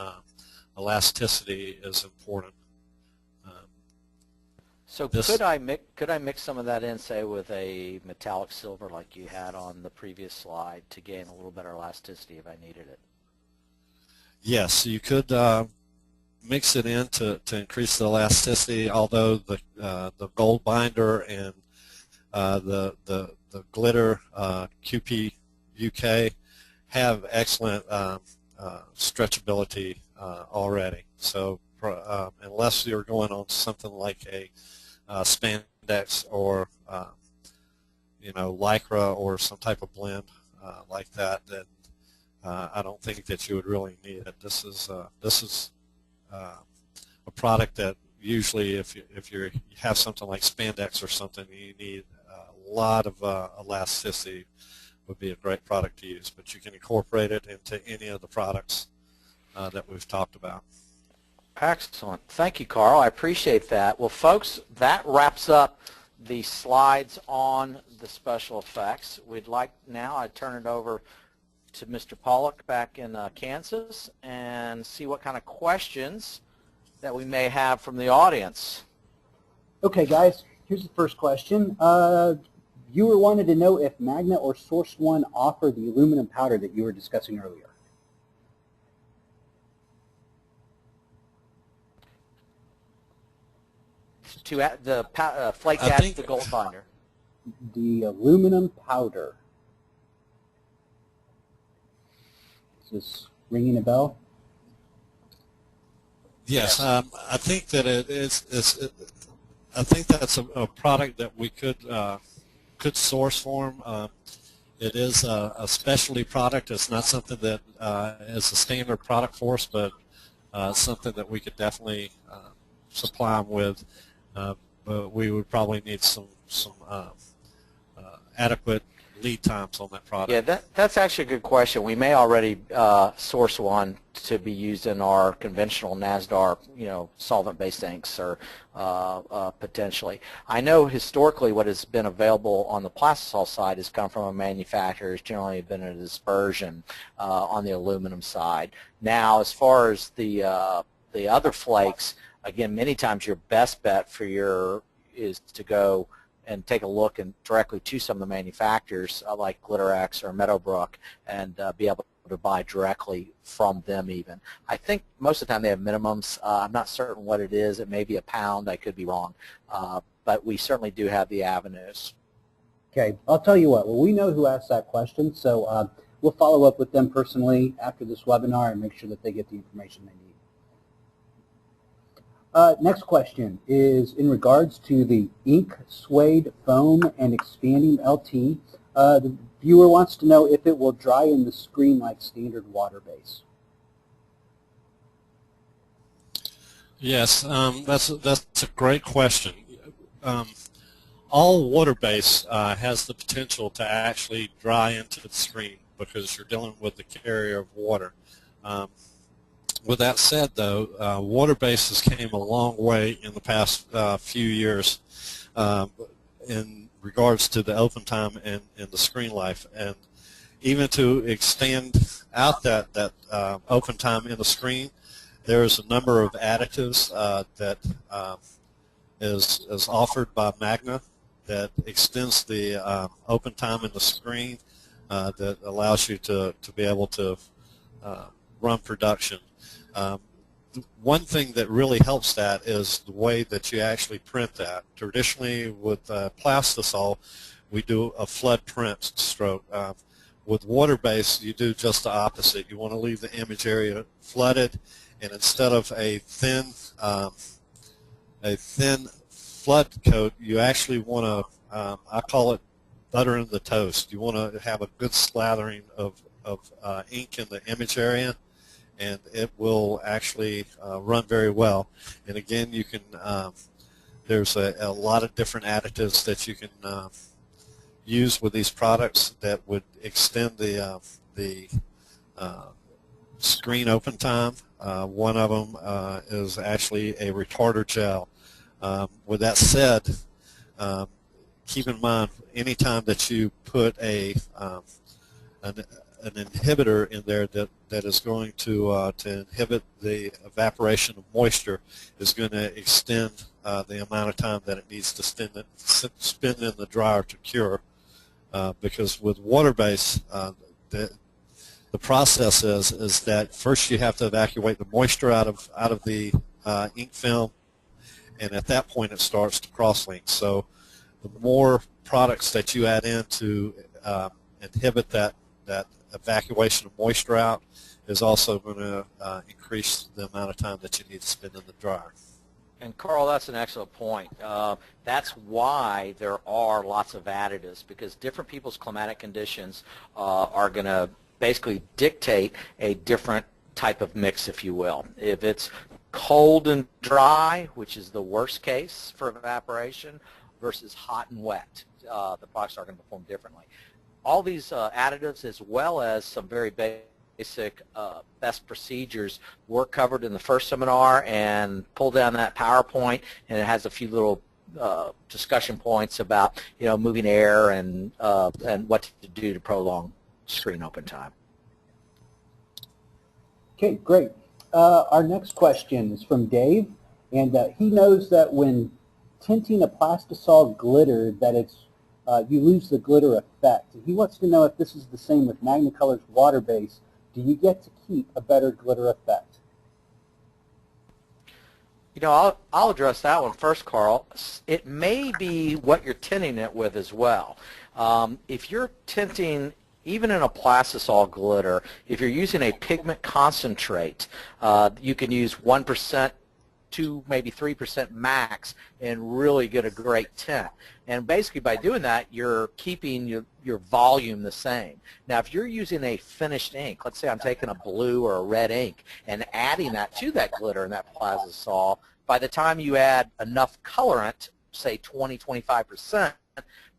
elasticity is important. So could I mix some of that in, say, with a metallic silver like you had on the previous slide to gain a little better elasticity if I needed it? Yes, you could mix it in to increase the elasticity, although the Goldbinder and the glitter QPUK have excellent stretchability already. So unless you're going on something like a spandex or lycra or some type of blend like that, then I don't think that you would really need it. This is a product that usually, if you have something like spandex or something, you need a lot of elasticity. Would be a great product to use, but you can incorporate it into any of the products that we've talked about. Excellent. Thank you, Carl. I appreciate that. Well, folks, that wraps up the slides on the special effects. We'd like now, I turn it over to Mr. Pollock back in Kansas and see what kind of questions that we may have from the audience. Okay, guys, here's the first question. Viewer wanted to know if Magna or SourceOne offer the aluminum powder that you were discussing earlier. To add the flake add to the Goldbinder. The aluminum powder. Is this ringing a bell? Yes, I think that I think that's a product that we could source for them. It is a specialty product. It's not something that is a standard product for us, but something that we could definitely supply them with. But we would probably need some adequate lead times on that product. Yeah, that's actually a good question. We may already source one to be used in our conventional Nazdar, solvent-based inks, or potentially. I know historically what has been available on the plastisol side has come from a manufacturer. It's generally been a dispersion on the aluminum side. Now, as far as the other flakes, again, many times your best bet is to go and take a look and directly to some of the manufacturers like Glitterex or Meadowbrook and be able to buy directly from them even. I think most of the time they have minimums. I'm not certain what it is. It may be a pound. I could be wrong. But we certainly do have the avenues. Okay, I'll tell you what. Well, we know who asked that question, so we'll follow up with them personally after this webinar and make sure that they get the information they need. Next question is in regards to the ink, suede, foam, and expanding LT. The viewer wants to know if it will dry in the screen like standard water base. Yes, that's a great question. All water base has the potential to actually dry into the screen because you're dealing with the carrier of water. With that said, though, water bases came a long way in the past few years in regards to the open time and the screen life. And even to extend out that open time in the screen, there's a number of additives that is offered by Magna that extends the open time in the screen that allows you to be able to run production. One thing that really helps that is the way that you actually print that. Traditionally with plastisol, we do a flood print stroke. With water-based, you do just the opposite. You want to leave the image area flooded, and instead of a thin flood coat, you actually want to, I call it buttering the toast. You want to have a good slathering of ink in the image area, and it will actually run very well. And again, you can there's a lot of different additives that you can use with these products that would extend the screen open time. One of them is actually a retarder gel. With that said, keep in mind anytime that you put an inhibitor in there that is going to inhibit the evaporation of moisture is going to extend the amount of time that it needs to spend in the dryer to cure. Because with water-based, the process is that first you have to evacuate the moisture out of the ink film, and at that point it starts to cross-link. So the more products that you add in to inhibit that evacuation of moisture out is also going to increase the amount of time that you need to spend in the dryer. And Carl, that's an excellent point. That's why there are lots of additives, because different people's climatic conditions are going to basically dictate a different type of mix, if you will. If it's cold and dry, which is the worst case for evaporation, versus hot and wet, the products are going to perform differently. All these additives, as well as some very basic best procedures, were covered in the first seminar, and pull down that PowerPoint, and it has a few little discussion points about, you know, moving air and what to do to prolong screen open time. Okay, great. Our next question is from Dave, and he knows that when tinting a plastisol glitter that it's you lose the glitter effect. He wants to know if this is the same with MagnaColours water base. Do you get to keep a better glitter effect? You know, I'll address that one first, Carl. It may be what you're tinting it with as well. If you're tinting, even in a plastisol glitter, if you're using a pigment concentrate, you can use 1% to maybe 3% max and really get a great tint. And basically by doing that, you're keeping your volume the same. Now if you're using a finished ink, let's say I'm taking a blue or a red ink and adding that to that glitter in that plastisol, by the time you add enough colorant, say 20-25%,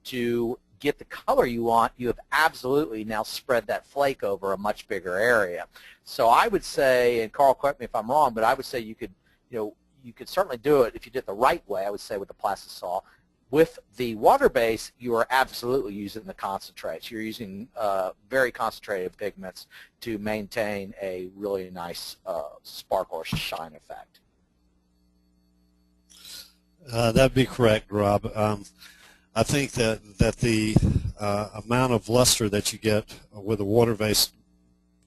to get the color you want, you have absolutely now spread that flake over a much bigger area. So I would say, and Carl, correct me if I'm wrong, but I would say you could, you know, you could certainly do it if you did it the right way, I would say, with the plastisol. With the water base, you are absolutely using the concentrates. You're using very concentrated pigments to maintain a really nice sparkle or shine effect. That'd be correct, Rob. I think that the amount of luster that you get with a water base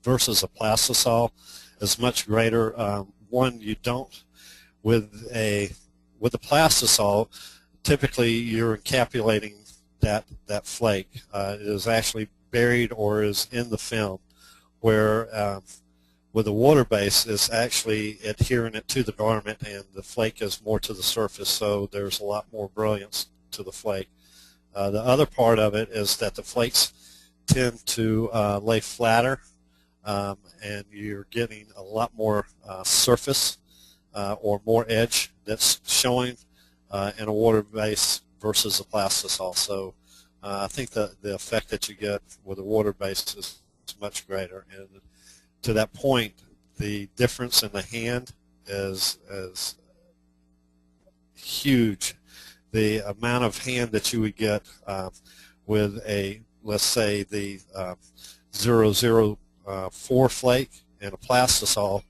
versus a plastisol is much greater. One, you don't with a plastisol. Typically, you're encapsulating that flake. It is actually buried or is in the film, where with a water base, it's actually adhering it to the garment, and the flake is more to the surface, so there's a lot more brilliance to the flake. The other part of it is that the flakes tend to lay flatter, and you're getting a lot more surface or more edge that's showing in a water base versus a plastisol. So I think the effect that you get with a water base is much greater. And to that point, the difference in the hand is huge. The amount of hand that you would get with a, let's say, the 004 flake and a plastisol,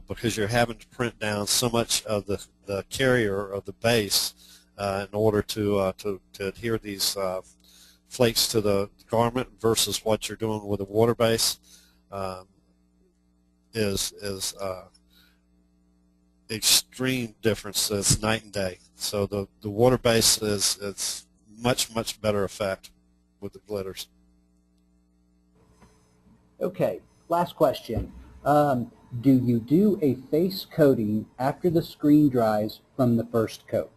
because you're having to print down so much of the carrier of the base in order to adhere these flakes to the garment versus what you're doing with a water base is extreme difference. It's night and day. So the water base it's much better effect with the glitters. Okay, last question. Do you do a face coating after the screen dries from the first coat?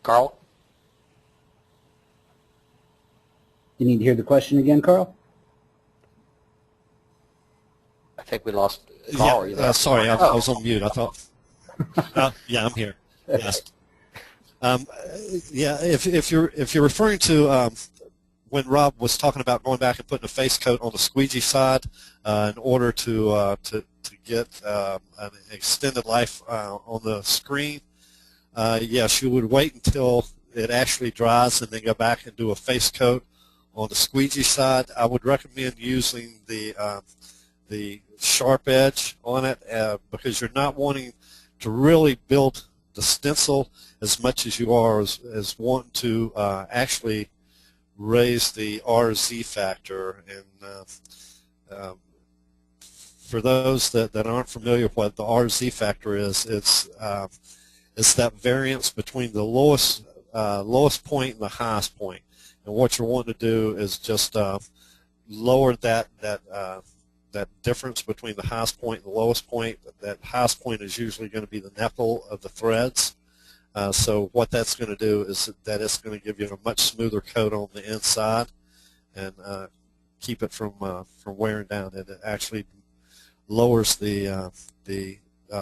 Carl? You need to hear the question again, Carl? I think we lost Carl. Are you there? Sorry, I was on mute. I thought. Yeah, I'm here. Yes. Yeah, if you're referring to when Rob was talking about going back and putting a face coat on the squeegee side in order to get an extended life on the screen, yes, you would wait until it actually dries and then go back and do a face coat on the squeegee side. I would recommend using the sharp edge on it because you're not wanting to really build the stencil as much as you are as wanting to actually raise the RZ factor and for those that aren't familiar with what the RZ factor is, it's that variance between the lowest point and the highest point. And what you're wanting to do is just lower that difference between the highest point and the lowest point. That highest point is usually going to be the nipple of the threads. So what that's going to do is that it's going to give you a much smoother coat on the inside and keep it from wearing down. And it actually lowers the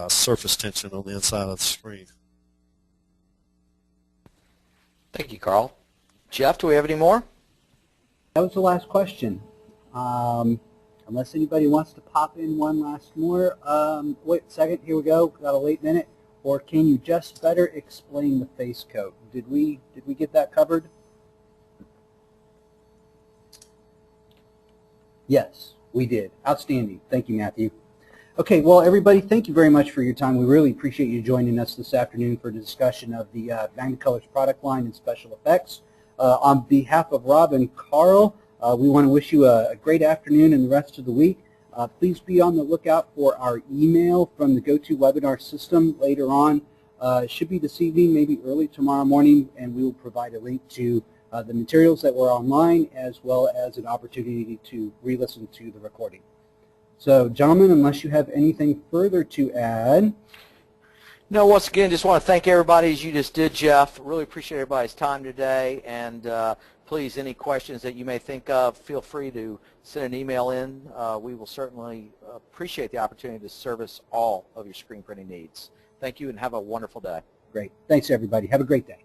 surface tension on the inside of the screen. Thank you, Carl. Jeff, do we have any more? That was the last question. Unless anybody wants to pop in one last more. Wait a second, here we go. Got a late minute. Or can you just better explain the face coat? Did we get that covered? Yes, we did. Outstanding. Thank you, Matthew. Okay, well, everybody, thank you very much for your time. We really appreciate you joining us this afternoon for a discussion of the MagnaColours product line and special effects. On behalf of Rob and Carl, we want to wish you a great afternoon and the rest of the week. Please be on the lookout for our email from the GoToWebinar system later on. It should be this evening, maybe early tomorrow morning, and we will provide a link to the materials that were online as well as an opportunity to re-listen to the recording. So, gentlemen, unless you have anything further to add. No, once again, just want to thank everybody as you just did, Jeff. Really appreciate everybody's time today, and please, any questions that you may think of, feel free to send an email in. We will certainly appreciate the opportunity to service all of your screen printing needs. Thank you and have a wonderful day. Great. Thanks, everybody. Have a great day.